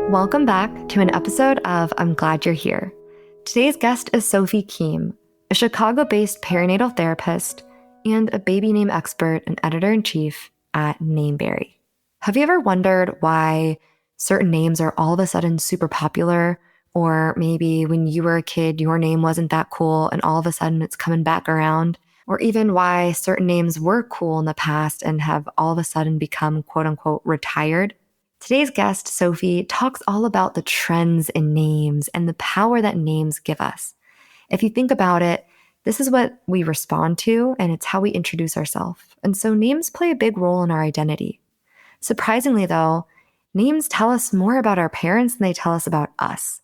Welcome back to an episode of I'm Glad You're Here. Today's guest is Sophie Kihm, a Chicago-based perinatal therapist and a baby name expert and editor-in-chief at Nameberry. Have you ever wondered why certain names are all of a sudden super popular? Or maybe when you were a kid, your name wasn't that cool and all of a sudden it's coming back around? Or even why certain names were cool in the past and have all of a sudden become quote unquote retired? Today's guest, Sophie, talks all about the trends in names and the power that names give us. If you think about it, this is what we respond to, and it's how we introduce ourselves. And so names play a big role in our identity. Surprisingly, though, names tell us more about our parents than they tell us about us.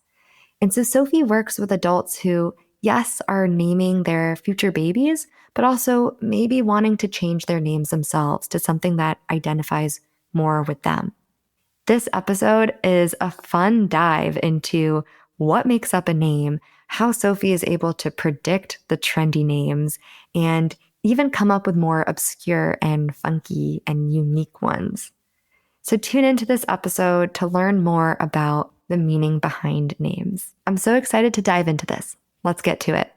And so Sophie works with adults who, yes, are naming their future babies, but also maybe wanting to change their names themselves to something that identifies more with them. This episode is a fun dive into what makes up a name, how Sophie is able to predict the trendy names, and even come up with more obscure and funky and unique ones. So tune into this episode to learn more about the meaning behind names. I'm so excited to dive into this. Let's get to it.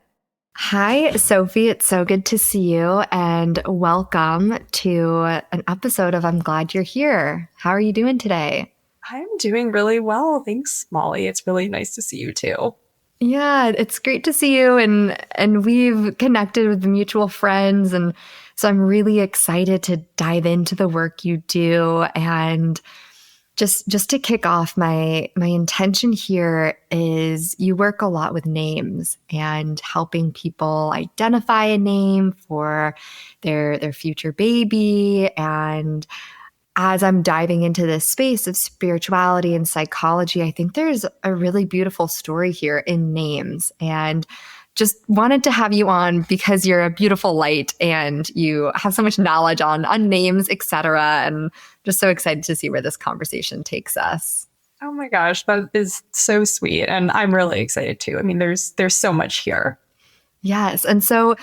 Hi, Sophie. It's so good to see you and welcome to an episode of I'm Glad You're Here. How are you doing today? I'm doing really well. Thanks, Molly. It's really nice to see you too. Yeah, it's great to see you and we've connected with mutual friends, and so I'm really excited to dive into the work you do. And just to kick off, my intention here is you work a lot with names and helping people identify a name for their future baby. And as I'm diving into this space of spirituality and psychology, I think there's a really beautiful story here in names. And just wanted to have you on because you're a beautiful light and you have so much knowledge on names, etc. And just so excited to see where this conversation takes us. Oh my gosh, that is so sweet. And I'm really excited too. I mean, there's so much here. Yes. And so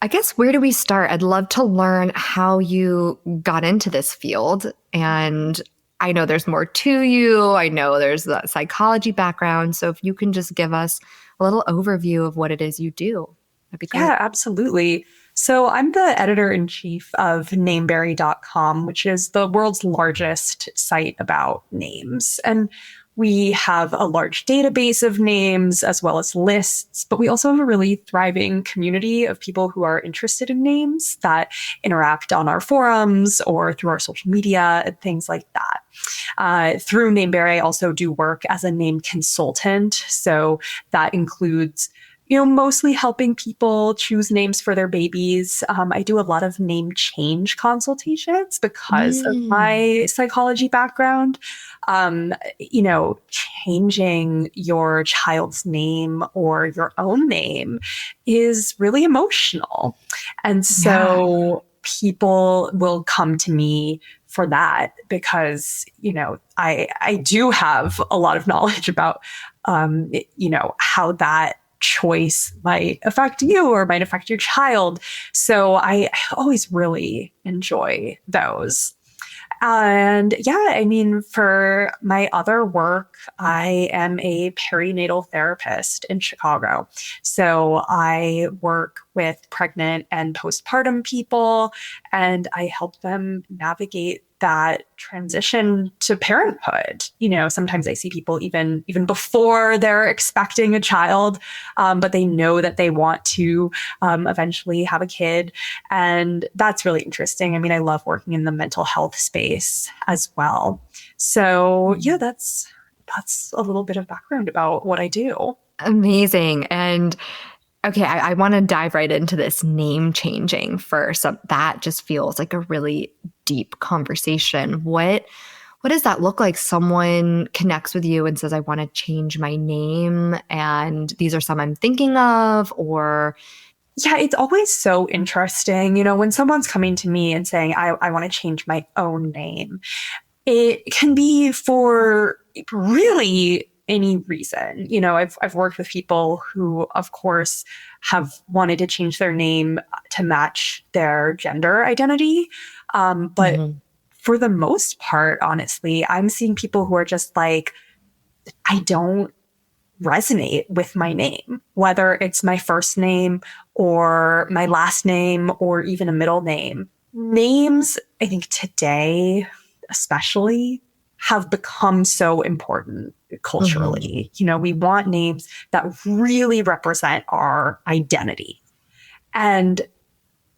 I guess where do we start? I'd love to learn how you got into this field. And I know there's more to you. I know there's the psychology background. So if you can just give us a little overview of what it is you do, that'd be great. Yeah, absolutely. So I'm the editor-in-chief of Nameberry.com, which is the world's largest site about names. And we have a large database of names as well as lists, but we also have a really thriving community of people who are interested in names that interact on our forums or through our social media and things like that. Through Nameberry, I also do work as a name consultant. So that includes mostly helping people choose names for their babies. I do a lot of name change consultations because of my psychology background. Changing your child's name or your own name is really emotional. And so people will come to me for that because, I do have a lot of knowledge about, how that choice might affect you or might affect your child. So I always really enjoy those. And for my other work, I am a perinatal therapist in Chicago. So I work with pregnant and postpartum people, and I help them navigate that transition to parenthood. Sometimes I see people even before they're expecting a child, but they know that they want to eventually have a kid. And that's really interesting. I mean, I love working in the mental health space as well. So yeah, that's a little bit of background about what I do. Amazing. And okay, I want to dive right into this name changing first. That just feels like a really deep conversation. What does that look like? Someone connects with you and says, I want to change my name, and these are some I'm thinking of, or... Yeah, it's always so interesting. When someone's coming to me and saying, I want to change my own name, it can be for really any reason. I've worked with people who, of course, have wanted to change their name to match their gender identity. But for the most part, honestly, I'm seeing people who are just like, I don't resonate with my name, whether it's my first name or my last name or even a middle name. Names, I think today, especially, have become so important culturally. You know, we want names that really represent our identity. And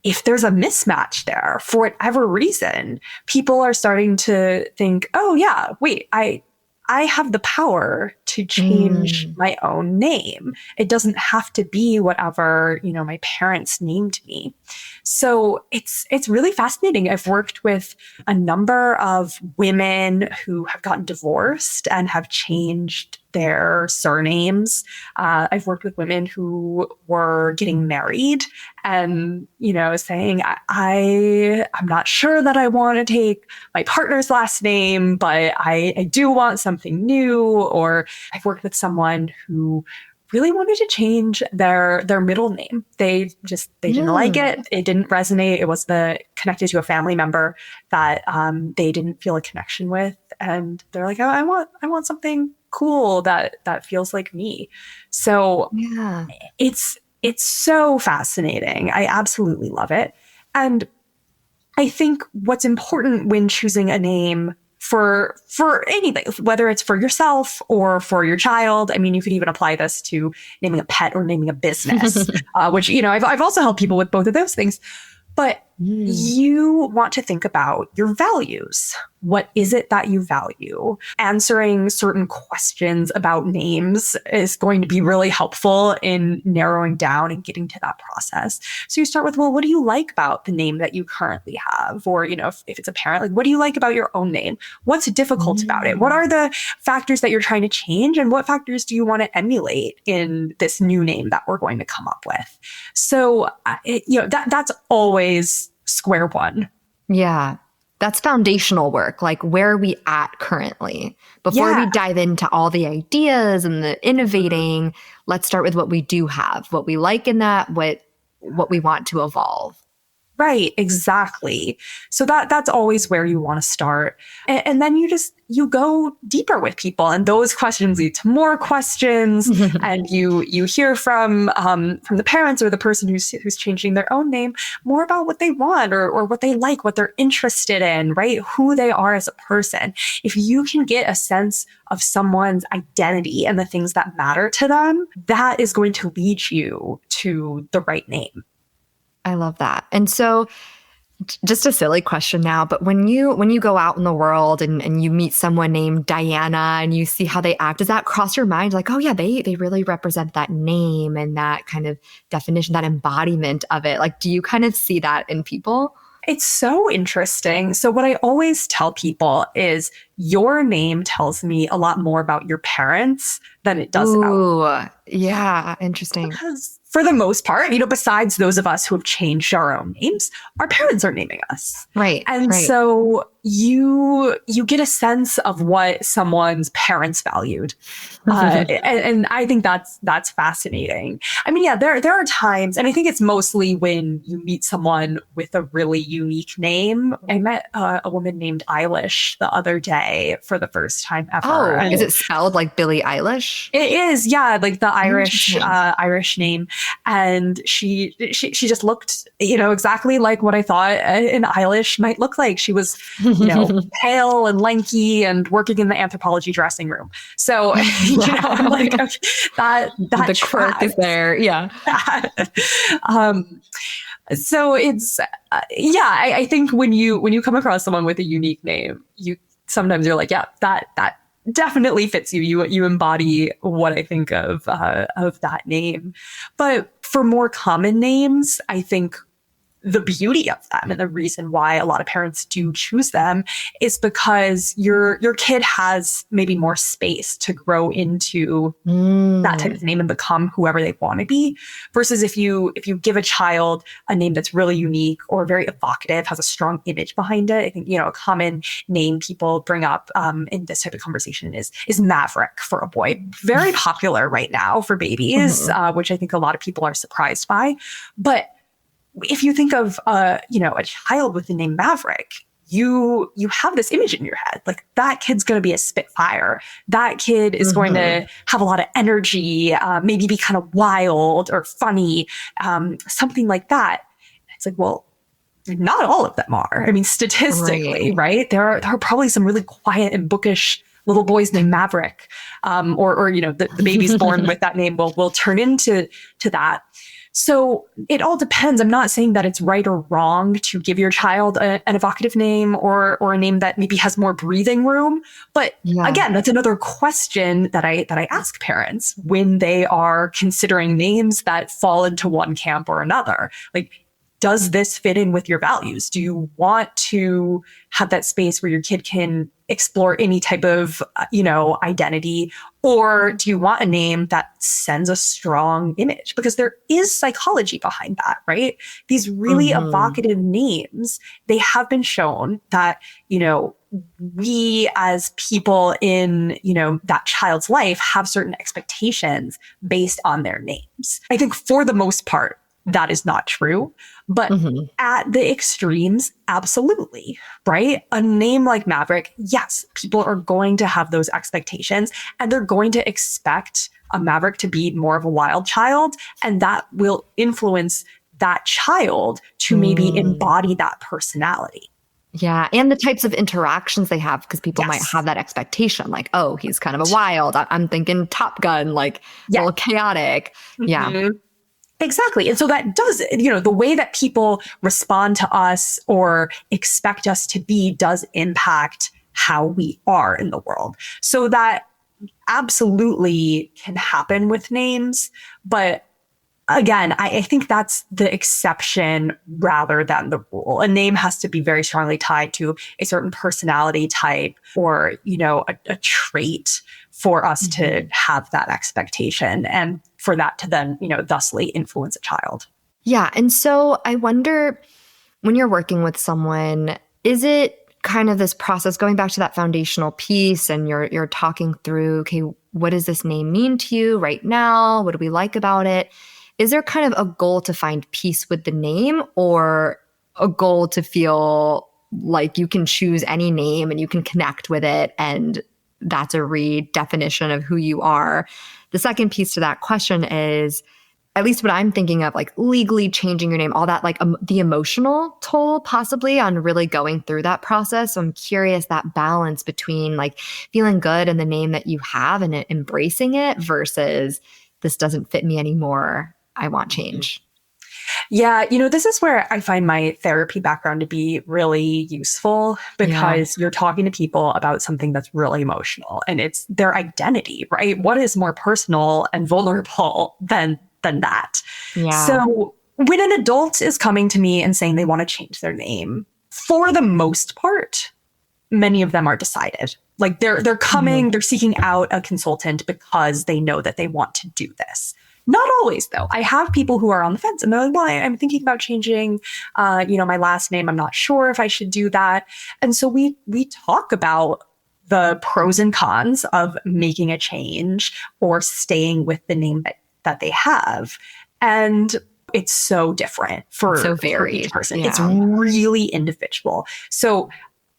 if there's a mismatch there for whatever reason, people are starting to think, oh yeah, wait, I have the power to change my own name. It doesn't have to be whatever, you know, my parents named me. So it's really fascinating. I've worked with a number of women who have gotten divorced and have changed their surnames. I've worked with women who were getting married and, you know, saying, I'm not sure that I want to take my partner's last name, but I do want something new. Or I've worked with someone who really wanted to change their middle name. They didn't like it. It didn't resonate. It was connected to a family member that they didn't feel a connection with. And they're like, oh, I want something cool that feels like me. So Yeah. it's so fascinating. I absolutely love it. And I think what's important when choosing a name for anything, whether it's for yourself or for your child. I mean, you could even apply this to naming a pet or naming a business, which, you know, I've also helped people with both of those things. But you want to think about your values. What is it that you value? Answering certain questions about names is going to be really helpful in narrowing down and getting to that process. So you start with, well, what do you like about the name that you currently have? Or, you know, if it's a parent, like, what do you like about your own name? What's difficult about it? What are the factors that you're trying to change? And what factors do you want to emulate in this new name that we're going to come up with? So, you know, that's always square one. Yeah. That's foundational work. Like, where are we at currently? Before we dive into all the ideas and the innovating, let's start with what we do have, what we like in that, what we want to evolve. Right, exactly. So that's always where you want to start. And then you go deeper with people, and those questions lead to more questions. And you hear from the parents or the person who's changing their own name more about what they want or what they like, what they're interested in, right? Who they are as a person. If you can get a sense of someone's identity and the things that matter to them, that is going to lead you to the right name. I love that. And so, just a silly question now, but when you go out in the world and you meet someone named Diana and you see how they act, does that cross your mind? Like, oh yeah, they really represent that name and that kind of definition, that embodiment of it. Like, do you kind of see that in people? It's so interesting. So what I always tell people is your name tells me a lot more about your parents than it does about. Yeah, interesting. Because for the most part, you know, besides those of us who have changed our own names, our parents are naming us. Right. And so you get a sense of what someone's parents valued. And I think that's fascinating. I mean, yeah, there are times, and I think it's mostly when you meet someone with a really unique name. I met a woman named Eilish the other day for the first time ever. Oh, is it spelled like Billie Eilish? It is, yeah, like the Irish name. And she just looked, you know, exactly like what I thought an Eilish might look like. She was, you know, pale and lanky and working in the anthropology dressing room. So, you know, I'm like, okay, that the quirk is there. Yeah. So it's, I think when you come across someone with a unique name, sometimes you're like, yeah, that definitely fits you. You embody what I think of that name. But for more common names, I think the beauty of them and the reason why a lot of parents do choose them is because your kid has maybe more space to grow into that type of name and become whoever they want to be, versus if you give a child a name that's really unique or very evocative, has a strong image behind it. I think, you know, a common name people bring up in this type of conversation is Maverick for a boy. Very popular right now for babies, which I think a lot of people are surprised by. But if you think of, you know, a child with the name Maverick, you have this image in your head. Like, that kid's going to be a spitfire. That kid is going to have a lot of energy, maybe be kind of wild or funny, something like that. It's like, well, not all of them are. I mean, statistically, right? There are probably some really quiet and bookish little boys named Maverick, or the babies born with that name will turn into that. So it all depends. I'm not saying that it's right or wrong to give your child an evocative name or a name that maybe has more breathing room. But again, that's another question that I ask parents when they are considering names that fall into one camp or another. Like, does this fit in with your values? Do you want to have that space where your kid can explore any type of, identity? Or do you want a name that sends a strong image? Because there is psychology behind that, right? These really evocative names, they have been shown that, we as people in, that child's life have certain expectations based on their names. I think for the most part, that is not true. But at the extremes, absolutely, right? A name like Maverick, yes, people are going to have those expectations, and they're going to expect a Maverick to be more of a wild child. And that will influence that child to maybe embody that personality. Yeah. And the types of interactions they have, because people might have that expectation, like, oh, he's kind of a wild. I'm thinking Top Gun, like a little chaotic. Yeah. Exactly. And so that does, the way that people respond to us or expect us to be does impact how we are in the world. So that absolutely can happen with names. But again, I think that's the exception rather than the rule. A name has to be very strongly tied to a certain personality type or, a trait for us to have that expectation and for that to then, thusly influence a child. Yeah. And so I wonder, when you're working with someone, is it kind of this process going back to that foundational piece and you're talking through, okay, what does this name mean to you right now? What do we like about it? Is there kind of a goal to find peace with the name, or a goal to feel like you can choose any name and you can connect with it and that's a redefinition of who you are? The second piece to that question is, at least what I'm thinking of, like legally changing your name, all that, like the emotional toll possibly on really going through that process. So I'm curious, that balance between like feeling good in the name that you have and embracing it versus this doesn't fit me anymore, I want change. Yeah, this is where I find my therapy background to be really useful, because you're talking to people about something that's really emotional and it's their identity, right? What is more personal and vulnerable than that? Yeah. So when an adult is coming to me and saying they want to change their name, for the most part, many of them are decided. Like they're coming, they're seeking out a consultant because they know that they want to do this. Not always, though. I have people who are on the fence and they're like, well, I'm thinking about changing, my last name. I'm not sure if I should do that. And so we talk about the pros and cons of making a change or staying with the name that they have. And it's so different for each person. Yeah. It's really individual. So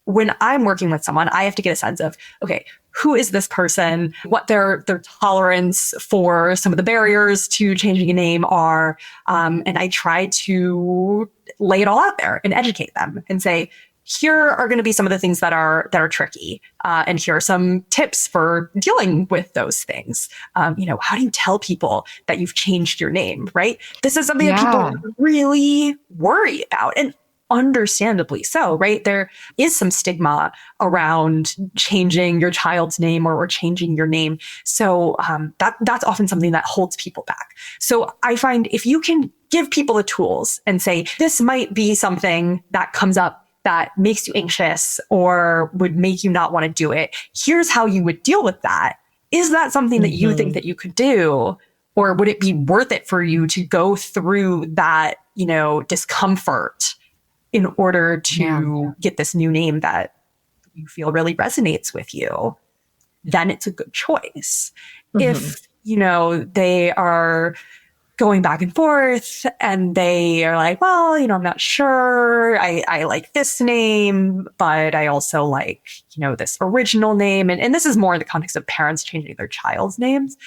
when I'm working with someone, I have to get a sense of, okay, who is this person, what their tolerance for some of the barriers to changing a name are. And I try to lay it all out there and educate them and say, here are going to be some of the things that are tricky. And here are some tips for dealing with those things. How do you tell people that you've changed your name, right? This is something that people really worry about. And understandably so, right? There is some stigma around changing your child's name or changing your name. So that's often something that holds people back. So I find if you can give people the tools and say, this might be something that comes up that makes you anxious or would make you not want to do it. Here's how you would deal with that. Is that something that you think that you could do? Or would it be worth it for you to go through that, discomfort in order to get this new name that you feel really resonates with you? Then it's a good choice. If, they are going back and forth, and they are like, well, I'm not sure. I like this name, but I also like, this original name. And this is more in the context of parents changing their child's names.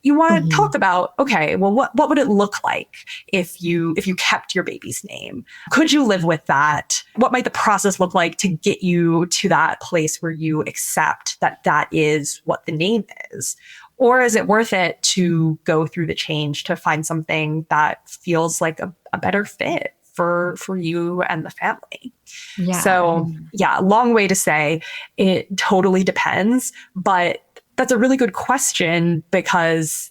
You want to talk about, okay, well, what would it look like if you kept your baby's name? Could you live with that? What might the process look like to get you to that place where you accept that that is what the name is? Or is it worth it to go through the change to find something that feels like a better fit for you and the family? Yeah. So yeah, long way to say it totally depends, but that's a really good question because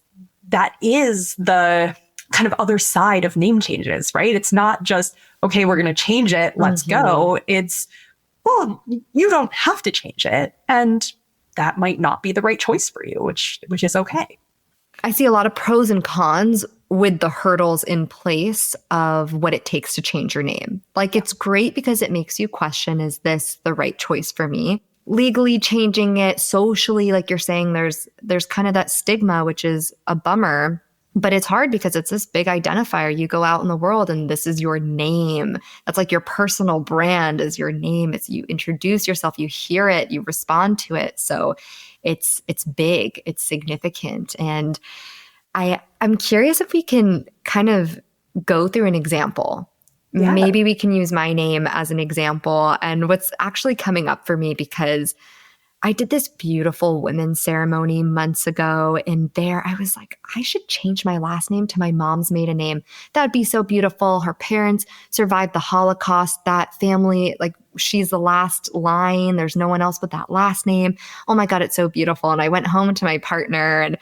that is the kind of other side of name changes, right? It's not just, okay, we're going to change it, let's go. It's, well, you don't have to change it. And that might not be the right choice for you, which is okay. I see a lot of pros and cons with the hurdles in place of what it takes to change your name. Like, it's great because it makes you question, is this the right choice for me? Legally changing it, socially, like you're saying, there's kind of that stigma, which is a bummer. But it's hard because it's this big identifier. You go out in the world and this is your name. That's like your personal brand is your name. It's you introduce yourself, you hear it, you respond to it. So it's big, it's significant. And I'm curious if we can kind of go through an example. Yeah. Maybe we can use my name as an example and what's actually coming up for me, because I did this beautiful women's ceremony months ago, and there I was like, I should change my last name to my mom's maiden name. That'd be so beautiful. Her parents survived the Holocaust. That family, like, she's the last line. There's no one else with that last name. Oh my God, it's so beautiful. And I went home to my partner,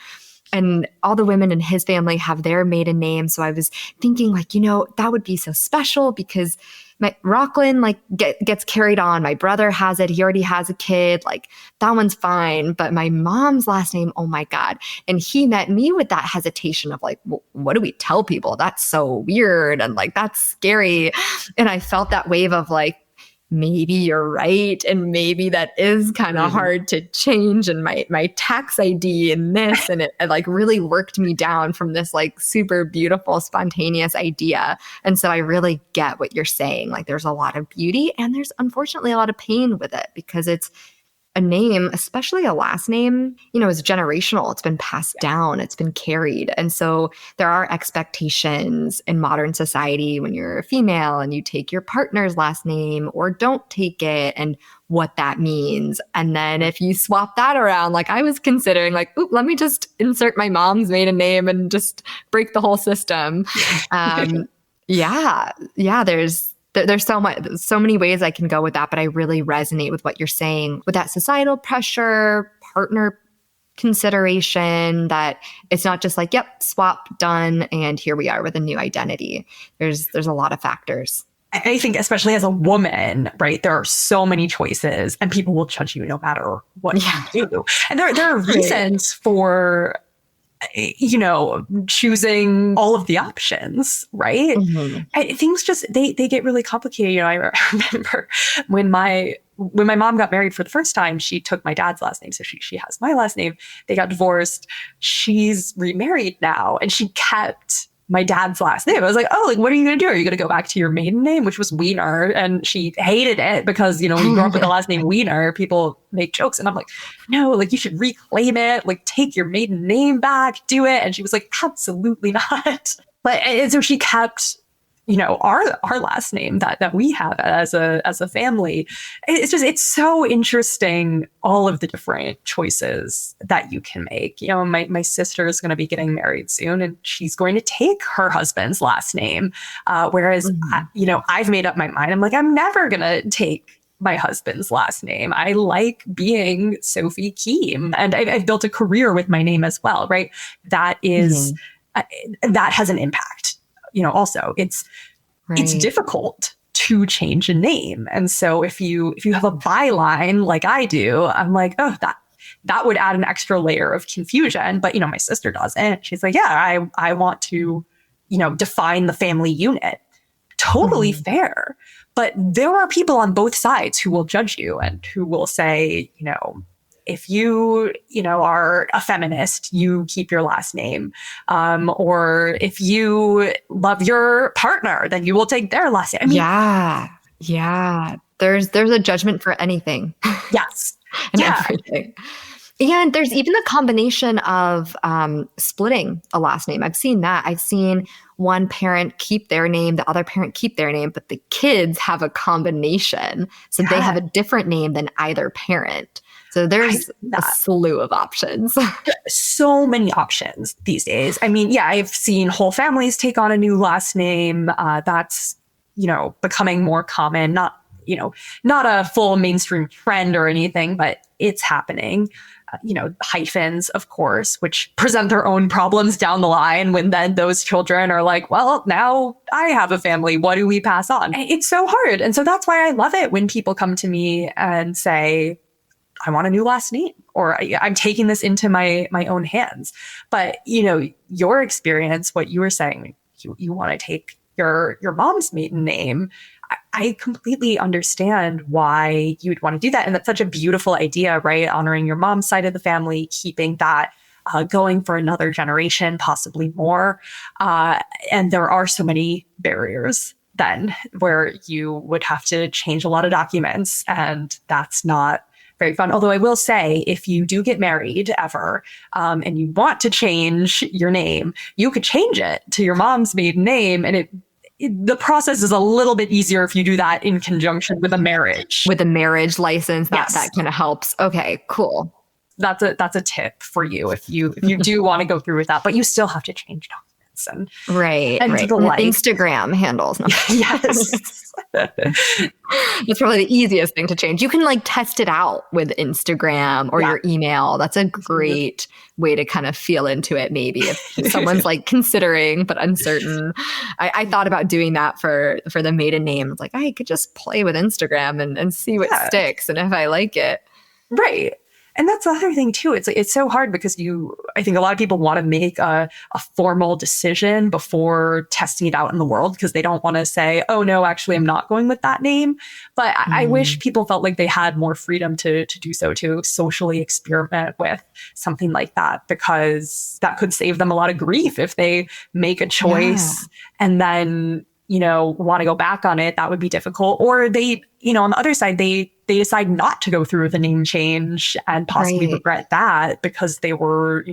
and all the women in his family have their maiden name. So I was thinking, like, that would be so special because my Rockland, like, gets carried on. My brother has it. He already has a kid. Like, that one's fine. But my mom's last name, oh my God. And he met me with that hesitation of like, well, what do we tell people? That's so weird. And like, that's scary. And I felt that wave of like, maybe you're right. And maybe that is kind of hard to change. And my tax ID and this, and it like really worked me down from this like super beautiful, spontaneous idea. And so I really get what you're saying. Like, there's a lot of beauty and there's unfortunately a lot of pain with it, because it's a name, especially a last name, is generational. It's been passed down. It's been carried. And so there are expectations in modern society when you're a female and you take your partner's last name or don't take it, and what that means. And then if you swap that around, like I was considering, like, ooh, let me just insert my mom's maiden name and just break the whole system. There's so many ways I can go with that, but I really resonate with what you're saying with that societal pressure, partner consideration, that it's not just like, yep, swap, done, and here we are with a new identity. There's a lot of factors. I think especially as a woman, right, there are so many choices and people will judge you no matter what you do. And there are reasons for choosing all of the options, right? Things just, they get really complicated. I remember when my mom got married for the first time, she took my dad's last name. So she has my last name. They got divorced. She's remarried now and she kept my dad's last name. I was like, oh, like, what are you going to do? Are you going to go back to your maiden name, which was Wiener? And she hated it because, when you grow up with the last name Wiener, people make jokes. And I'm like, no, like, you should reclaim it, like, take your maiden name back, do it. And she was like, absolutely not. And so she kept, our last name that we have as a family. It's so interesting, all of the different choices that you can make. My sister is going to be getting married soon and she's going to take her husband's last name. Whereas, I've made up my mind. I'm like, I'm never going to take my husband's last name. I like being Sophie Kihm, and I've built a career with my name as well, right? That is, that has an impact. Also it's difficult to change a name. And so if you have a byline like I do, I'm like, oh, that would add an extra layer of confusion. But, my sister doesn't. She's like, yeah, I want to, define the family unit. Totally fair. But there are people on both sides who will judge you and who will say, if you, are a feminist, you keep your last name. Or if you love your partner, then you will take their last name. I mean, yeah. Yeah. There's a judgment for anything yes. and Yeah. everything. And there's even the combination of splitting a last name. I've seen that. I've seen one parent keep their name, the other parent keep their name, but the kids have a combination. So they have a different name than either parent. So there's a slew of options. So many options these days. I mean, yeah, I've seen whole families take on a new last name. That's, becoming more common. Not a full mainstream trend or anything, but it's happening. Hyphens, of course, which present their own problems down the line when then those children are like, well, now I have a family. What do we pass on? It's so hard. And so that's why I love it when people come to me and say, I want a new last name, or I'm taking this into my own hands. But, your experience, what you were saying, you want to take your mom's maiden name. I completely understand why you'd want to do that. And that's such a beautiful idea, right? Honoring your mom's side of the family, keeping that going for another generation, possibly more. And there are so many barriers then where you would have to change a lot of documents, and that's not very fun. Although I will say, if you do get married ever, and you want to change your name, you could change it to your mom's maiden name, and the process is a little bit easier if you do that in conjunction with a marriage. With a marriage license, Yes. that kind of helps. Okay, cool. That's a tip for you if you do want to go through with that, but you still have to change documents and right. And Instagram handles. Yes. It's probably the easiest thing to change. You can test it out with Instagram or your email. That's a great way to kind of feel into it. Maybe if someone's considering but uncertain. I thought about doing that for the maiden name. It's I could just play with Instagram and see what sticks and if I like it. Right. And that's the other thing too. It's so hard because I think a lot of people want to make a formal decision before testing it out in the world because they don't want to say, oh no, actually I'm not going with that name. But I wish people felt like they had more freedom to do so, to socially experiment with something like that, because that could save them a lot of grief if they make a choice and then, want to go back on it. That would be difficult. Or they, on the other side, they decide not to go through with a name change and possibly regret that because they were,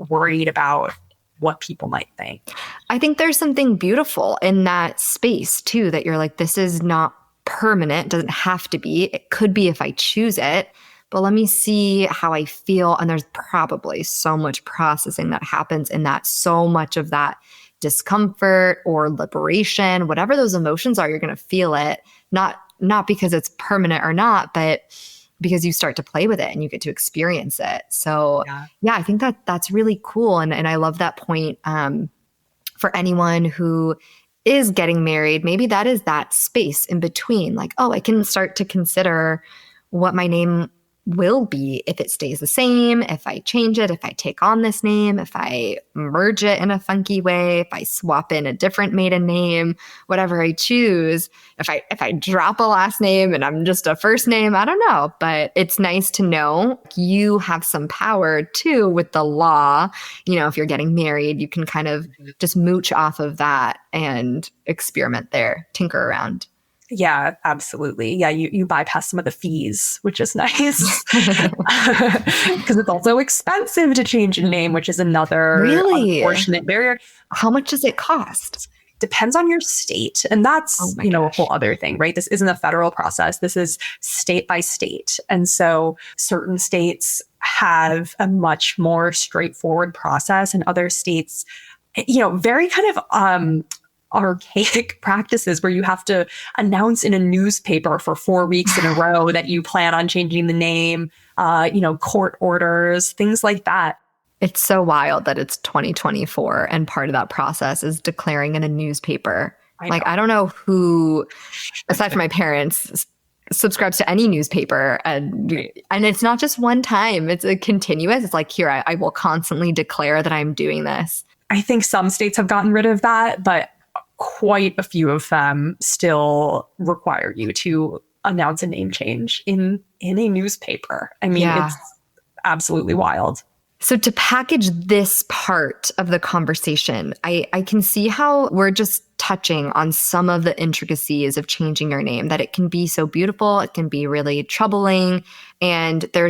worried about what people might think. I think there's something beautiful in that space too, that you're this is not permanent. It doesn't have to be. It could be if I choose it, but let me see how I feel. And there's probably so much processing that happens in that, so much of that discomfort or liberation, whatever those emotions are, you're going to feel it. Not because it's permanent or not, but because you start to play with it and you get to experience it. So I think that's really cool. And I love that point for anyone who is getting married. Maybe that is that space in between. I can start to consider what my name will be if it stays the same, if I change it, if I take on this name, if I merge it in a funky way, if I swap in a different maiden name, whatever I choose, if I drop a last name and I'm just a first name, I don't know. But it's nice to know you have some power too with the law. If you're getting married, you can kind of just mooch off of that and experiment there, tinker around. Yeah, absolutely. Yeah, you bypass some of the fees, which is nice. Because it's also expensive to change a name, which is another unfortunate barrier. How much does it cost? Depends on your state. And that's, a whole other thing, right? This isn't a federal process. This is state by state. And so certain states have a much more straightforward process, and other states, very kind of archaic practices where you have to announce in a newspaper for 4 weeks in a row that you plan on changing the name, court orders, things like that. It's so wild that it's 2024 and part of that process is declaring in a newspaper. I don't know who, aside from my parents, subscribes to any newspaper. And it's not just one time. It's a continuous. It's here, I will constantly declare that I'm doing this. I think some states have gotten rid of that, but quite a few of them still require you to announce a name change in a newspaper. I mean, absolutely wild. So to package this part of the conversation, I can see how we're just touching on some of the intricacies of changing your name, that it can be so beautiful, it can be really troubling, and there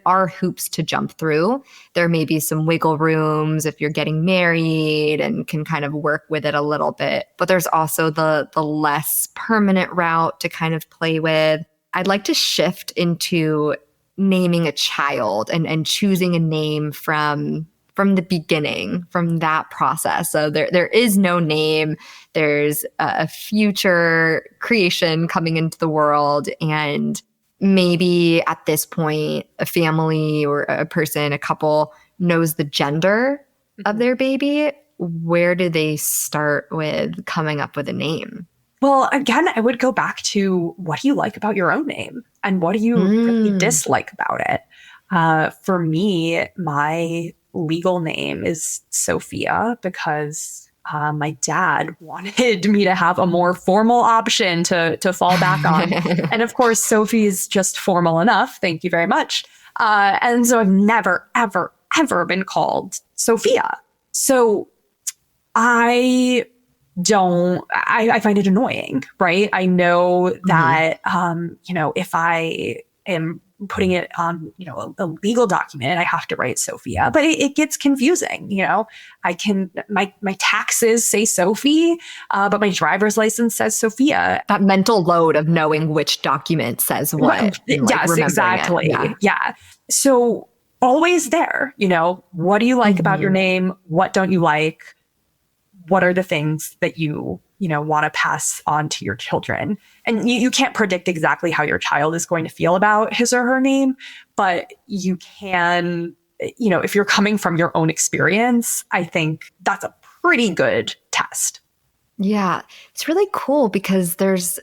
are hoops to jump through. There may be some wiggle rooms if you're getting married and can kind of work with it a little bit, but there's also the less permanent route to kind of play with. I'd like to shift into naming a child and choosing a name from the beginning, from that process. So there is no name. There's a future creation coming into the world, and maybe at this point a family or a person, a couple, knows the gender of their baby. Where do they start with coming up with a name? Well, again, I would go back to, what do you like about your own name? And what do you really dislike about it? For me, my legal name is Sophia because my dad wanted me to have a more formal option to fall back on. And of course, Sophie is just formal enough. Thank you very much. And so I've never, ever, ever been called Sophia. So I find it annoying, right? I know that, if I am putting it on, a legal document, I have to write Sophia, but it gets confusing. My taxes say Sophie, but my driver's license says Sophia. That mental load of knowing which document saes what. Yes, exactly. Yeah. So always there, what do you like about your name? What don't you like? What are the things that you want to pass on to your children? And you can't predict exactly how your child is going to feel about his or her name, but you can, if you're coming from your own experience, I think that's a pretty good test. Yeah, it's really cool because there's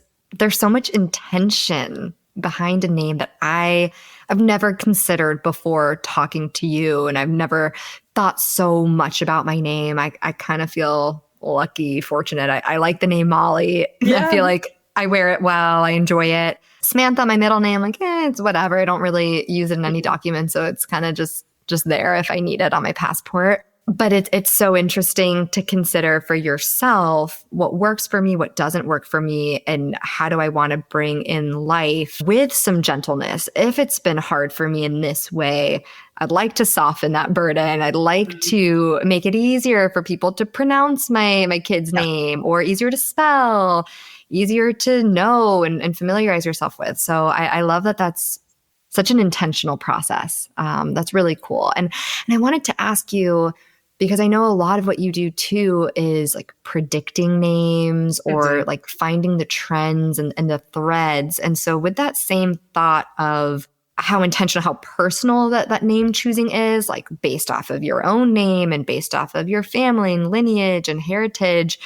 so much intention behind a name that I've never considered before talking to you, and I've never thought so much about my name. I kind of feel lucky, fortunate. I like the name Molly. Yeah. I feel like I wear it well. I enjoy it. Samantha, my middle name, like, it's whatever. I don't really use it in any document, so it's kind of just there if I need it on my passport. But it's so interesting to consider for yourself what works for me, what doesn't work for me, and how do I want to bring in life with some gentleness. If it's been hard for me in this way, I'd like to soften that burden. I'd like to make it easier for people to pronounce my kid's name, or easier to spell, easier to know and familiarize yourself with. So I love that that's such an intentional process. That's really cool. And I wanted to ask you, because I know a lot of what you do too is like predicting names or like finding the trends and the threads. And so with that same thought of how intentional, how personal that name choosing is, like based off of your own name and based off of your family and lineage and heritage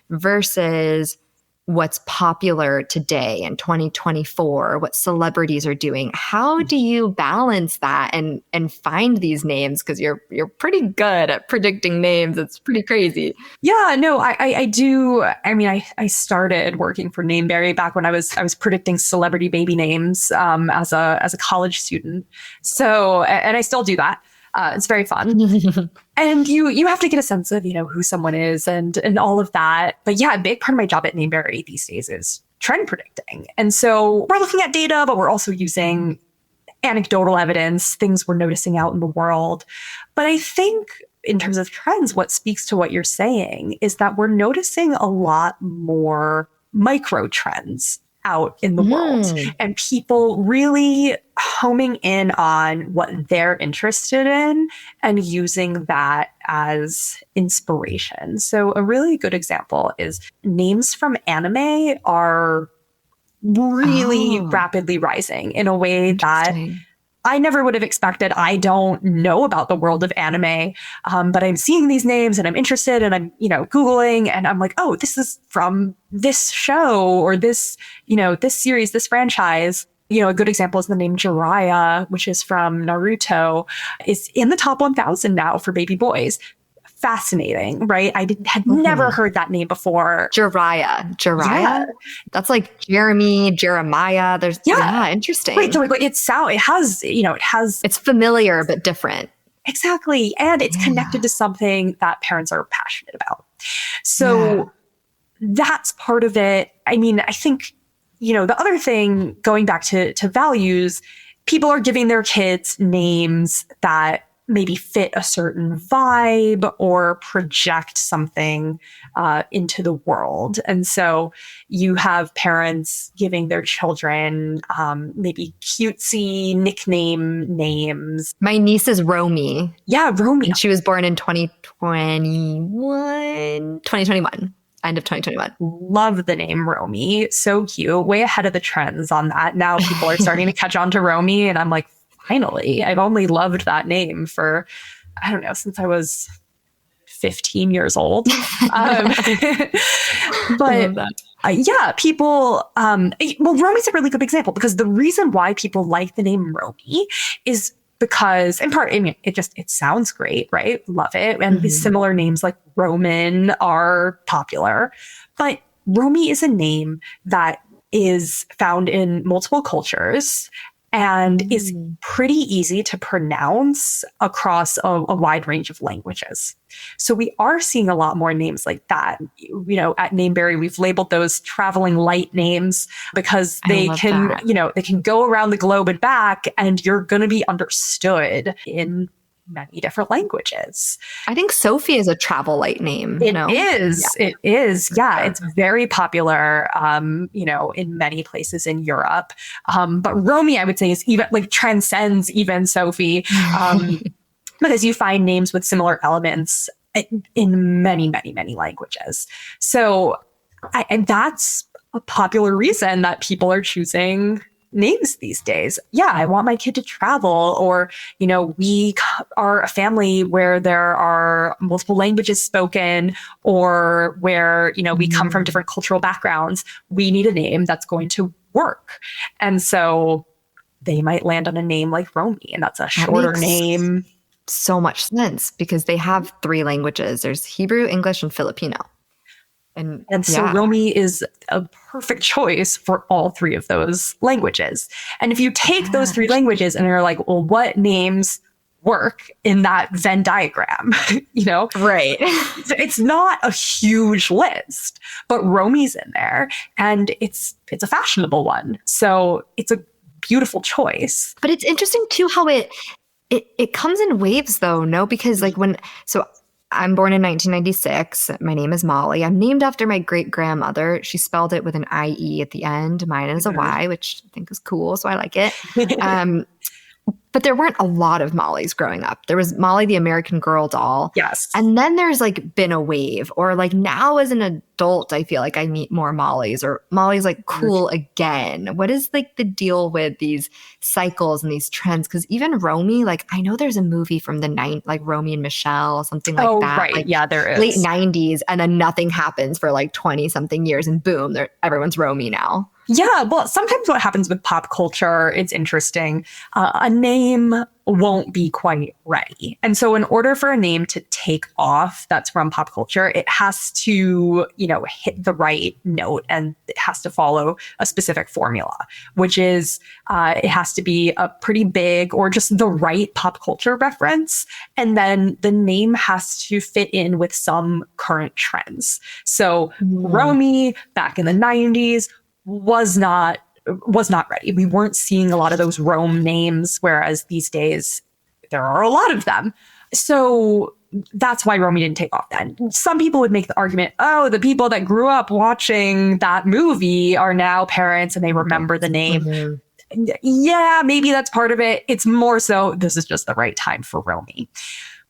versus what's popular today in 2024, what celebrities are doing. How do you balance that and find these names? Because you're pretty good at predicting names. It's pretty crazy. Yeah, no, I do. I mean, I started working for Nameberry back when I was predicting celebrity baby names as a college student. So, and I still do that. It's very fun. And you have to get a sense of, who someone is and all of that. But yeah, a big part of my job at Nameberry these days is trend predicting. And so we're looking at data, but we're also using anecdotal evidence, things we're noticing out in the world. But I think in terms of trends, what speaks to what you're saying is that we're noticing a lot more micro trends out in the world, and people really homing in on what they're interested in and using that as inspiration. So a really good example is names from anime are really rapidly rising in a way that I never would have expected. I don't know about the world of anime, but I'm seeing these names and I'm interested and I'm, Googling and I'm like, oh, this is from this show or this, this series, this franchise. A good example is the name Jiraiya, which is from Naruto, is in the top 1,000 now for baby boys. fascinating, right? Had never heard that name before. Jariah. Yeah. That's like Jeremy, Jeremiah. Interesting. Right. So like, it has, it's familiar, but different. Exactly. And it's connected to something that parents are passionate about. So that's part of it. I mean, I think, the other thing, going back to values, people are giving their kids names that maybe fit a certain vibe or project something into the world. And so you have parents giving their children maybe cutesy nickname names. My niece is Romy. Yeah, Romy. And she was born in 2021. End of 2021. Love the name Romy. So cute. Way ahead of the trends on that. Now people are starting to catch on to Romy. And I'm like, finally. I've only loved that name for, I don't know, since I was 15 years old. People, Romy's a really good example, because the reason why people like the name Romy is because, in part, it sounds great, right? Love it. And similar names like Roman are popular. But Romy is a name that is found in multiple cultures and is pretty easy to pronounce across a wide range of languages. So we are seeing a lot more names like that. At Nameberry, we've labeled those traveling light names because they can go around the globe and back, and you're going to be understood in many different languages. I think Sophie is a travel light name. It is. Yeah. It's very popular, in many places in Europe. But Romy, I would say, is even transcends even Sophie, because you find names with similar elements in many, many, many languages. So, and that's a popular reason that people are choosing names these days. Yeah, I want my kid to travel, or, we are a family where there are multiple languages spoken, or where, we come from different cultural backgrounds. We need a name that's going to work. And so they might land on a name like Romy, and that's a shorter name. So much sense, because they have 3 languages. There's Hebrew, English, and Filipino. And so Romy is a perfect choice for all 3 of those languages. And if you take those 3 languages and you're like, well, what names work in that Venn diagram? Right. It's not a huge list, but Romy's in there, and it's a fashionable one. So it's a beautiful choice. But it's interesting too how it comes in waves, though, no? Because I'm born in 1996. My name is Molly. I'm named after my great-grandmother. She spelled it with an I-E at the end. Mine is a Y, which I think is cool, so I like it. But there weren't a lot of Mollys growing up. There was Molly the American Girl doll. Yes. And then there's been a wave, or now as an adult, I feel like I meet more Mollys, or Molly's cool again. What is the deal with these cycles and these trends? Because even Romy, I know there's a movie from the Romy and Michelle, something like that. Right. Yeah, there is. Late 90s, and then nothing happens for 20 something years, and boom, everyone's Romy now. Yeah, well, sometimes what happens with pop culture, it's interesting. A name won't be quite ready. And so in order for a name to take off that's from pop culture, it has to, hit the right note, and it has to follow a specific formula, which is it has to be a pretty big or just the right pop culture reference. And then the name has to fit in with some current trends. So Romy back in the 90s was not ready. We weren't seeing a lot of those Rome names, whereas these days there are a lot of them. So that's why Romy didn't take off then. Some people would make the argument, the people that grew up watching that movie are now parents and they remember the name. Yeah, maybe that's part of it. It's more so this is just the right time for Romy.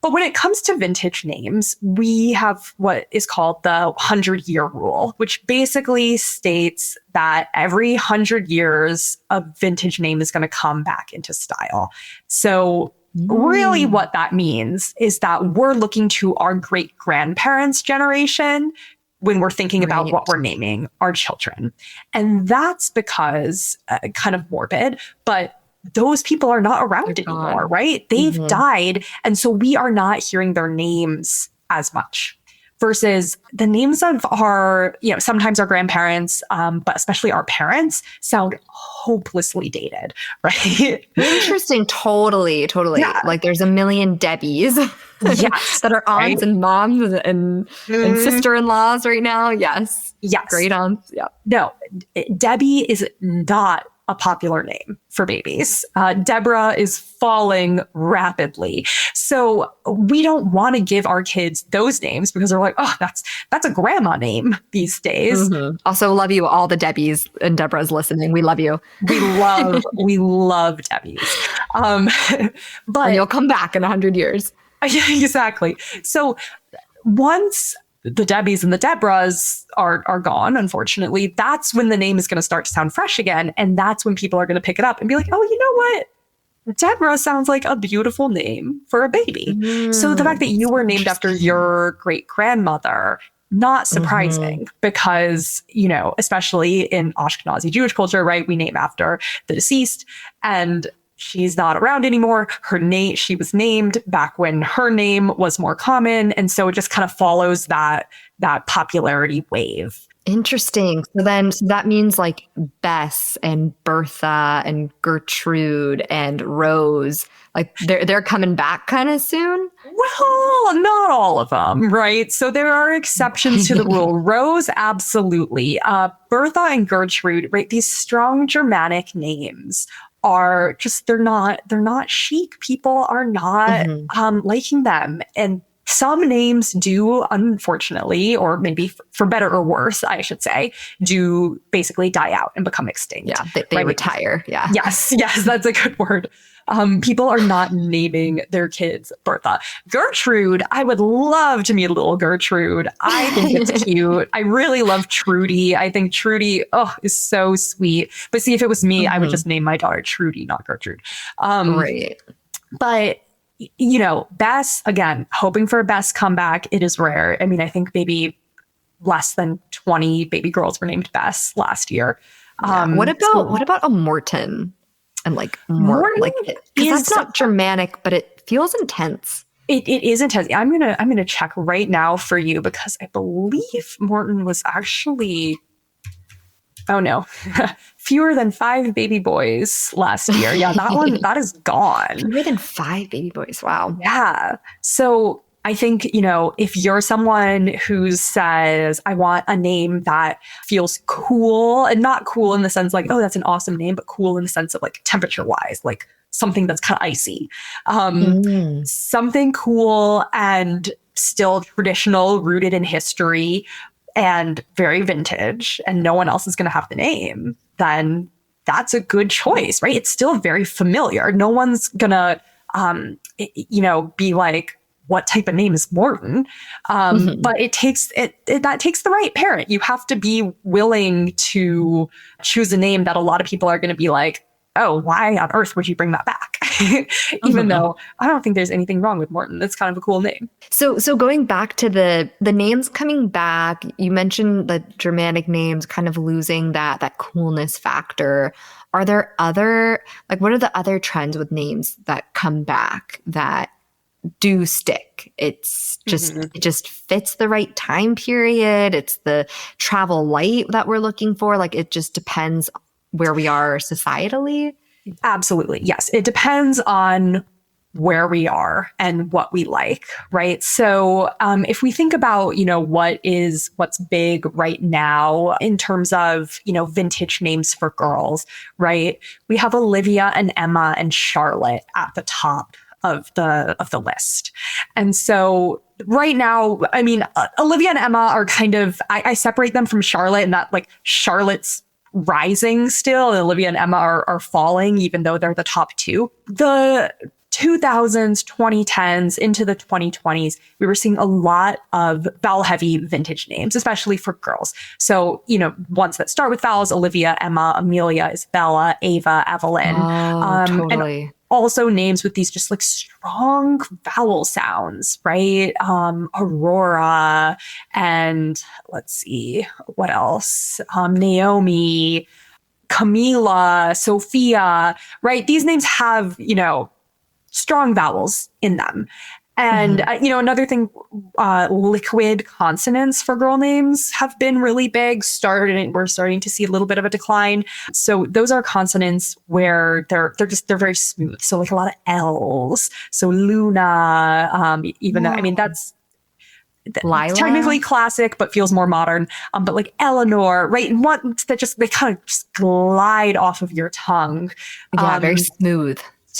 But when it comes to vintage names, we have what is called the 100-year rule, which basically states that every 100 years, a vintage name is going to come back into style. So really what that means is that we're looking to our great-grandparents' generation when we're thinking about what we're naming our children. And that's because, kind of morbid, but those people are not around anymore, right? They've died. And so we are not hearing their names as much. Versus the names of our, sometimes our grandparents, but especially our parents sound hopelessly dated, right? Interesting. Totally. Yeah. Like there's a million Debbies Yes. that are aunts right? and moms and sister-in-laws right now. Yes. Yes. Great aunts. Yeah. No, Debbie is not a popular name for babies. Deborah is falling rapidly. So we don't want to give our kids those names because they're like, oh, that's a grandma name these days. Mm-hmm. Also love you, all the Debbies and Deborahs listening. We love you. We love Debbie's. But and you'll come back in 100 years. Yeah, exactly. So once the Debbies and the Deborahs are gone, unfortunately, that's when the name is going to start to sound fresh again. And that's when people are going to pick it up and be like, oh, you know what? Deborah sounds like a beautiful name for a baby. So the fact that you were named after your great grandmother, not surprising because, especially in Ashkenazi Jewish culture, right? We name after the deceased, and she's not around anymore. She was named back when her name was more common. And so it just kind of follows that popularity wave. Interesting. So that means like Bess and Bertha and Gertrude and Rose, like they're coming back kind of soon. Well, not all of them, right? So there are exceptions to the rule. Rose, absolutely. Bertha and Gertrude, right? These strong Germanic names are just, they're not chic. People are not liking them. And some names do, unfortunately, or maybe for better or worse, I should say, do basically die out and become extinct. Yeah, they retire. Yeah. Yes, that's a good word. People are not naming their kids Bertha. Gertrude, I would love to meet a little Gertrude. I think it's cute. I really love Trudy. I think Trudy, is so sweet. But see, if it was me, I would just name my daughter Trudy, not Gertrude. Right. But Bess, again, hoping for a Bess comeback. It is rare. I mean, I think maybe less than 20 baby girls were named Bess last year. Yeah. What about a Morton? And like Morton, like, because that's not Germanic, but it feels intense. It is intense. I'm gonna check right now for you because I believe Morton was actually, oh no, fewer than 5 baby boys last year. Yeah, that is gone. Fewer than 5 baby boys. Wow. Yeah. So I think, if you're someone who says, I want a name that feels cool, and not cool in the sense like, oh, that's an awesome name, but cool in the sense of like temperature wise, like something that's kind of icy, something cool and still traditional, rooted in history and very vintage, and no one else is going to have the name, then that's a good choice, right? It's still very familiar. No one's going to, be like, what type of name is Morton? But that takes the right parent. You have to be willing to choose a name that a lot of people are going to be like, oh, why on earth would you bring that back? Even though I don't think there's anything wrong with Morton. That's kind of a cool name. So going back to the names coming back, you mentioned the Germanic names kind of losing that coolness factor. Are there what are the other trends with names that come back that do stick? It's just it just fits the right time period. It's the travel light that we're looking for. Like it just depends where we are societally. Absolutely. Yes. It depends on where we are and what we like, right? So if we think about, what's big right now in terms of, vintage names for girls, right? We have Olivia and Emma and Charlotte at the top of the list. And so right now, I mean, Olivia and Emma are kind of, I separate them from Charlotte, and that like Charlotte's rising still, and Olivia and Emma are falling, even though they're the top 2. The 2000s, 2010s into the 2020s, we were seeing a lot of vowel-heavy vintage names, especially for girls. So, ones that start with vowels: Olivia, Emma, Amelia, Isabella, Ava, Evelyn. Totally. And also names with these just like strong vowel sounds, right? Aurora, and let's see, what else? Naomi, Camila, Sophia, right? These names have, strong vowels in them. And, another thing, liquid consonants for girl names have been really big. We're starting to see a little bit of a decline. So those are consonants where they're very smooth. So like a lot of L's. So Luna, even though, that's technically classic, but feels more modern. But like Eleanor, right? And ones that they kind of just glide off of your tongue. Yeah, very smooth.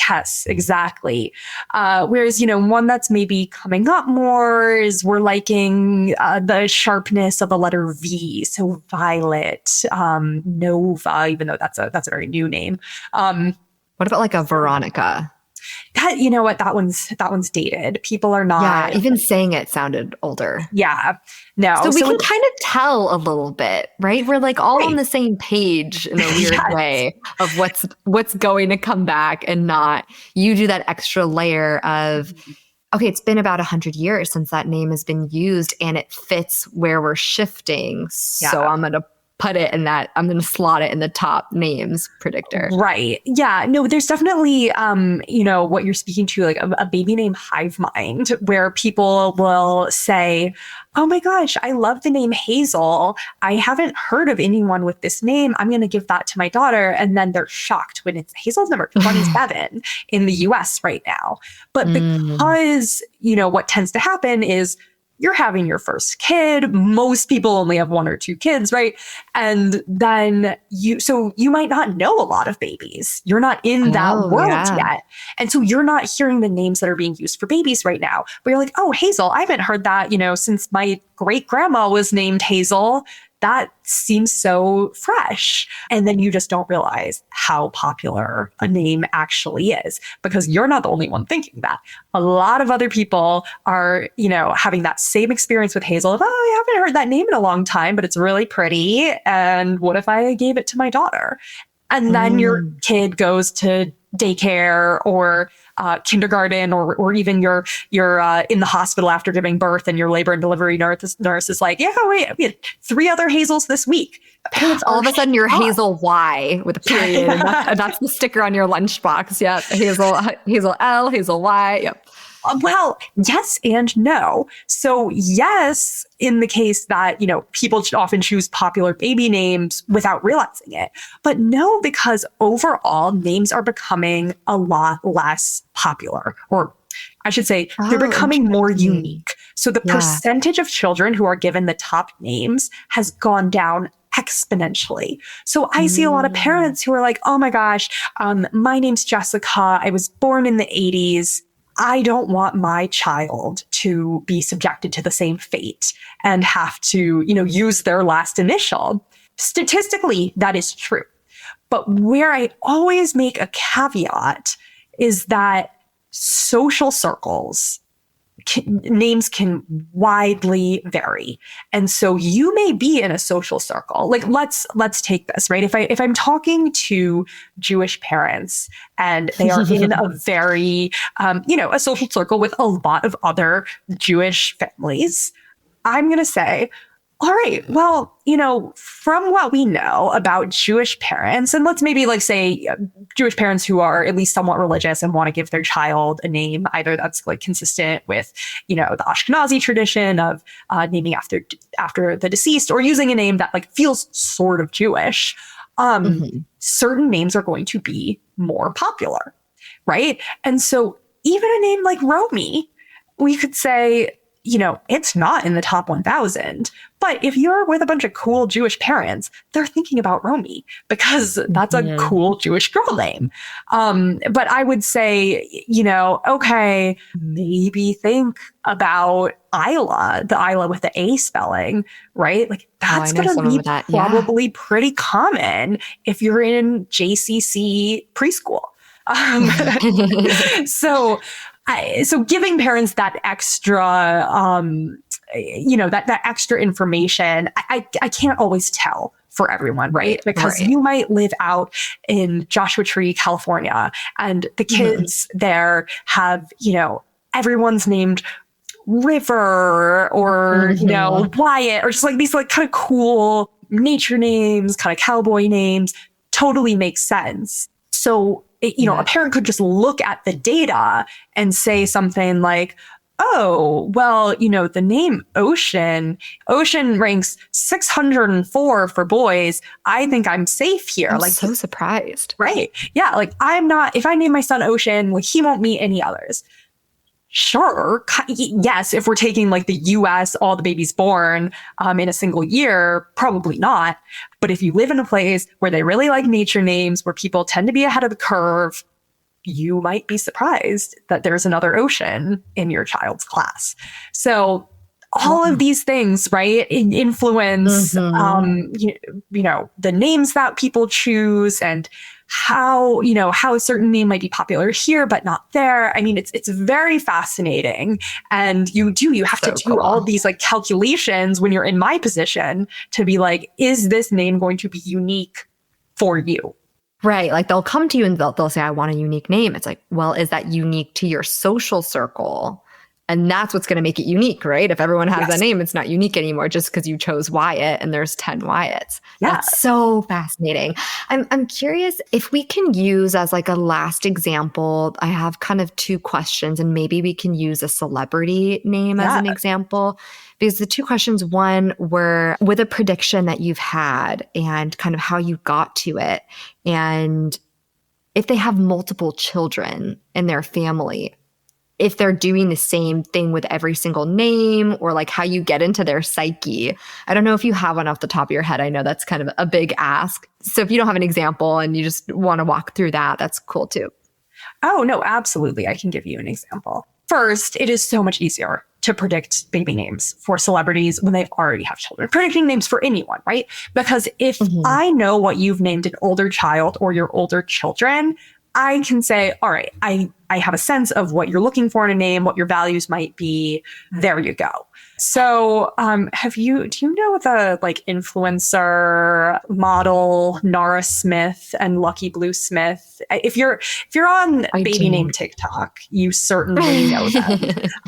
Yes, exactly. Whereas, one that's maybe coming up more is we're liking the sharpness of the letter V. So Violet, Nova, even though that's a very new name. What about like a Veronica? That, you know what, that one's dated. People are not. Yeah, even saying it sounded older. Yeah, no. So we can kind of tell a little bit, right? We're like all on the same page in a weird way of what's going to come back and not. You do that extra layer of, okay, it's been about 100 years since that name has been used and it fits where we're shifting. So I'm going to put it in that, I'm going to slot it in the top names predictor. Right. Yeah. No, there's definitely, what you're speaking to, like a baby name hive mind, where people will say, oh my gosh, I love the name Hazel. I haven't heard of anyone with this name. I'm going to give that to my daughter. And then they're shocked when Hazel's number 27 in the US right now. But because, what tends to happen is you're having your first kid. Most people only have one or two kids, right? And then you might not know a lot of babies. You're not in that world yet. And so you're not hearing the names that are being used for babies right now. But you're like, oh, Hazel, I haven't heard that, since my great grandma was named Hazel. That seems so fresh. And then you just don't realize how popular a name actually is, because you're not the only one thinking that. A lot of other people are, having that same experience with Hazel of, oh, I haven't heard that name in a long time, but it's really pretty. And what if I gave it to my daughter? And then your kid goes to daycare or kindergarten, or even you're in the hospital after giving birth, and your labor and delivery nurse is like, yeah, wait, we had 3 other Hazels this week. All of a sudden you're Hazel Y with a period. And that's the sticker on your lunchbox. Yep. Hazel L, Hazel Y. Yep. Well, yes and no. So yes, in the case that, people often choose popular baby names without realizing it. But no, because overall names are becoming a lot less popular, or I should say they're becoming more unique. So the percentage of children who are given the top names has gone down exponentially. So I see a lot of parents who are like, oh my gosh, my name's Jessica. I was born in the 80s. I don't want my child to be subjected to the same fate and have to, use their last initial. Statistically, that is true. But where I always make a caveat is that social circles, names can widely vary. And so you may be in a social circle. Like, let's take this, right? If I'm talking to Jewish parents and they are in a very, a social circle with a lot of other Jewish families, I'm going to say, all right, well, from what we know about Jewish parents, and let's maybe say Jewish parents who are at least somewhat religious and want to give their child a name, either that's consistent with, the Ashkenazi tradition of naming after the deceased, or using a name that feels sort of Jewish. Certain names are going to be more popular, right? And so even a name like Romy, we could say, it's not in the top 1,000. But if you're with a bunch of cool Jewish parents, they're thinking about Romy because that's a cool Jewish girl name. But I would say, okay, maybe think about Isla, the Isla with the A spelling, right? That's going to be probably pretty common if you're in JCC preschool. So giving parents that extra, that extra information, I can't always tell for everyone, right? Because you might live out in Joshua Tree, California, and the kids there have, everyone's named River or, Wyatt, or just these kind of cool nature names, kind of cowboy names, totally makes sense. So, a parent could just look at the data and say something like, oh, well, the name Ocean ranks 604 for boys. I think I'm safe here. I'm Like, so surprised. right. Yeah. Like, I'm not, if I name my son Ocean, well, he won't meet any others. Sure. Yes. If we're taking like the US, all the babies born in a single year, probably not. But if you live in a place where they really like nature names, where people tend to be ahead of the curve, you might be surprised that there's another Ocean in your child's class. So all of these things, right, influence, the names that people choose and how a certain name might be popular here, but not there. I mean, it's very fascinating. And you have to do all these like calculations when you're in my position to be like, is this name going to be unique for you? Right. Like they'll come to you and they'll say, I want a unique name. It's like, well, is that unique to your social circle? And that's what's going to make it unique, right? If everyone has that name, it's not unique anymore just because you chose Wyatt and there's 10 Wyatts. Yeah. That's so fascinating. I'm curious if we can use as like a last example, I have kind of two questions and maybe we can use a celebrity name as an example. Because the two questions, one were with a prediction that you've had and kind of how you got to it. And if they have multiple children in their family, if they're doing the same thing with every single name or like how you get into their psyche. I don't know if you have one off the top of your head. I know that's kind of a big ask. So if you don't have an example and you just want to walk through that, that's cool too. Oh, no, absolutely. I can give you an example. First, it is so much easier to predict baby names for celebrities when they already have children. Predicting names for anyone, right? Because if I know what you've named an older child or your older children, I can say, all right, I have a sense of what you're looking for in a name, what your values might be. There you go. So, do you know the like influencer model Nara Smith and Lucky Blue Smith? If you're on baby name TikTok, you certainly know them.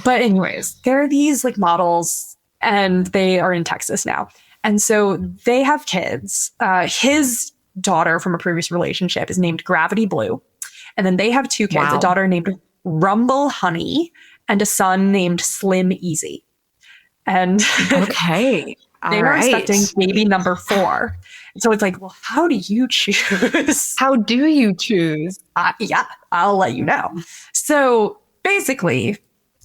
But anyways, there are these like models and they are in Texas now. And so they have kids. His daughter from a previous relationship is named Gravity Blue. And then they have two kids, a daughter named Rumble Honey and a son named Slim Easy. And they are expecting baby number 4. So it's like, well, how do you choose? How do you choose? Yeah, I'll let you know. So basically,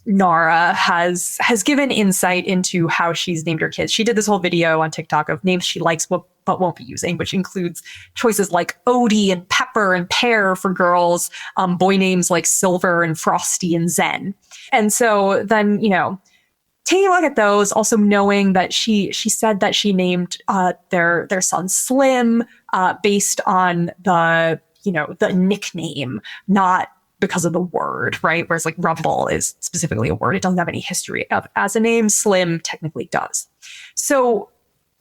Nara has given insight into how she's named her kids. She did this whole video on TikTok of names she likes but won't be using, which includes choices like Odie and Pepper and Pear for girls, boy names like Silver and Frosty and Zen. And so then, taking a look at those, also knowing that she said that she named their son Slim based on the nickname, not because of the word, right? Whereas like Rumble is specifically a word. It doesn't have any history of as a name. Slim technically does. So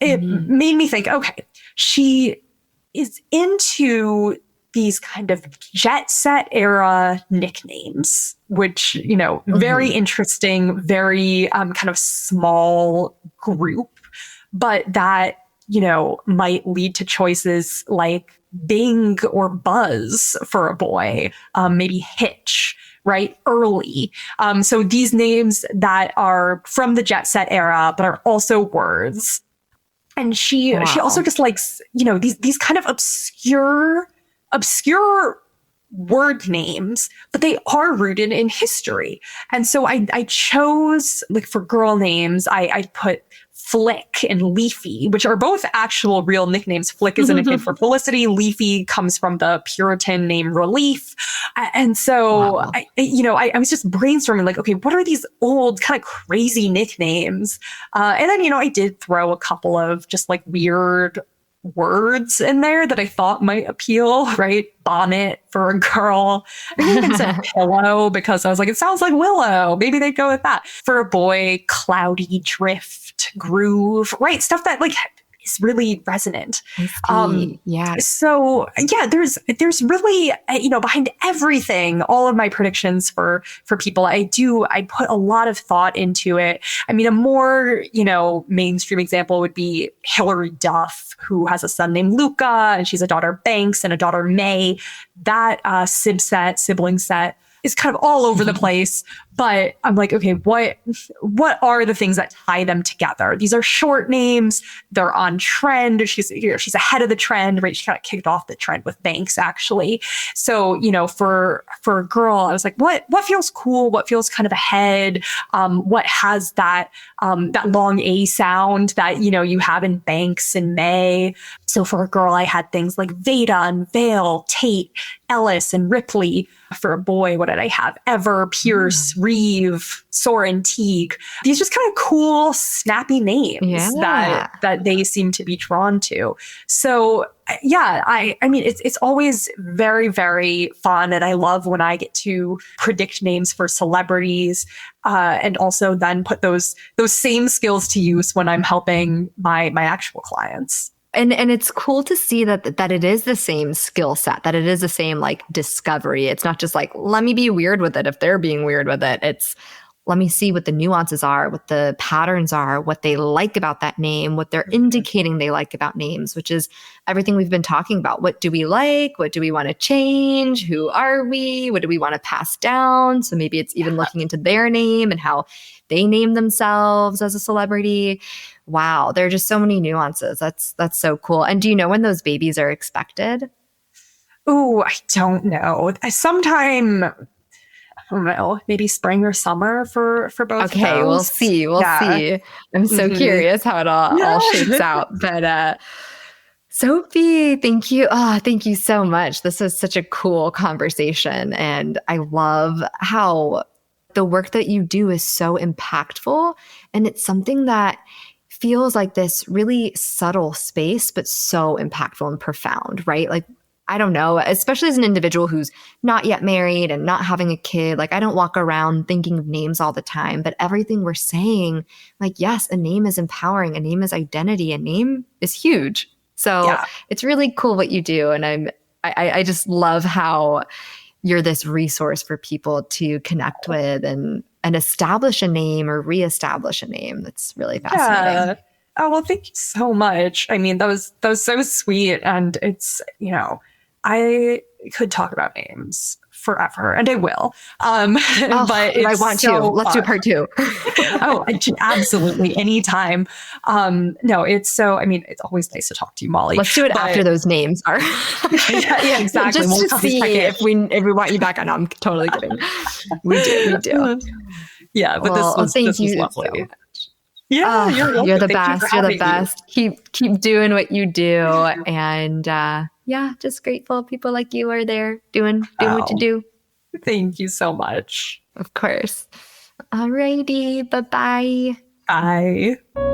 it made me think, okay, she is into these kind of jet set era nicknames, which, very interesting, very kind of small group, but that, might lead to choices like Bing or Buzz for a boy, maybe Hitch, right? Early. So these names that are from the jet set era, but are also words. And she also just likes, these kind of obscure word names, but they are rooted in history. And so I chose, like for girl names, I put Flick and Leafy, which are both actual real nicknames. Flick is a nickname for Felicity. Leafy comes from the Puritan name Relief. And so, I was just brainstorming like, okay, what are these old kind of crazy nicknames? And then, I did throw a couple of just like weird words in there that I thought might appeal, right? Bonnet for a girl. I even said pillow because I was like, it sounds like Willow. Maybe they'd go with that. For a boy, cloudy, drift, groove, right? Stuff that like is really resonant. Yeah. So yeah, there's really, behind everything, all of my predictions for people, I put a lot of thought into it. I mean, a more, mainstream example would be Hilary Duff, who has a son named Luca, and she's a daughter Banks and a daughter May. That sibling set is kind of all over the place. But I'm like, okay, what are the things that tie them together? These are short names. They're on trend. She's ahead of the trend, right? She kind of kicked off the trend with Banks, actually. So, for a girl, I was like, what feels cool? What feels kind of ahead? What has that long A sound that, you have in Banks and May. So for a girl, I had things like Veda and Vale, Tate, Ellis, and Ripley. For a boy, what did I have? Ever, Pierce, Reeve, Soren, Teague. These just kind of cool, snappy names that they seem to be drawn to. So yeah, I mean, it's always very, very fun. And I love when I get to predict names for celebrities, and also then put those same skills to use when I'm helping my actual clients. And it's cool to see that it is the same skill set, that it is the same like discovery. It's not just like, let me be weird with it if they're being weird with it. It's let me see what the nuances are, what the patterns are, what they like about that name, what they're indicating they like about names, which is everything we've been talking about. What do we like? What do we want to change? Who are we? What do we want to pass down? So maybe it's even looking into their name and how they name themselves as a celebrity. Wow, there are just so many nuances. That's so cool. And do you know when those babies are expected? Oh, I don't know. Sometime, I don't know, maybe spring or summer for both. Okay, we'll see. We'll see. I'm so curious how it all shakes out. But Sophie, thank you. Thank you so much. This is such a cool conversation. And I love how the work that you do is so impactful. And it's something that feels like this really subtle space, but so impactful and profound, right? Like, I don't know, especially as an individual who's not yet married and not having a kid, like I don't walk around thinking of names all the time, but everything we're saying, like, yes, a name is empowering, a name is identity, a name is huge. So it's really cool what you do. And I just love how you're this resource for people to connect with and establish a name or reestablish a name. That's really fascinating. Yeah. Oh, well, thank you so much. I mean, that was so sweet. And it's, I could talk about names forever, and I will. But I want to. Let's do part 2. Oh, absolutely. Anytime. No, it's always nice to talk to you, Molly. Let's do it after those names are. yeah, exactly. Just to see if we want you back on. No, I'm totally kidding. We do. Yeah, but this was lovely. So much. Yeah, you're the best. You're the best. Keep doing what you do, and just grateful people like you are there doing what you do. Thank you so much. Of course. Alrighty. Bye-bye. Bye.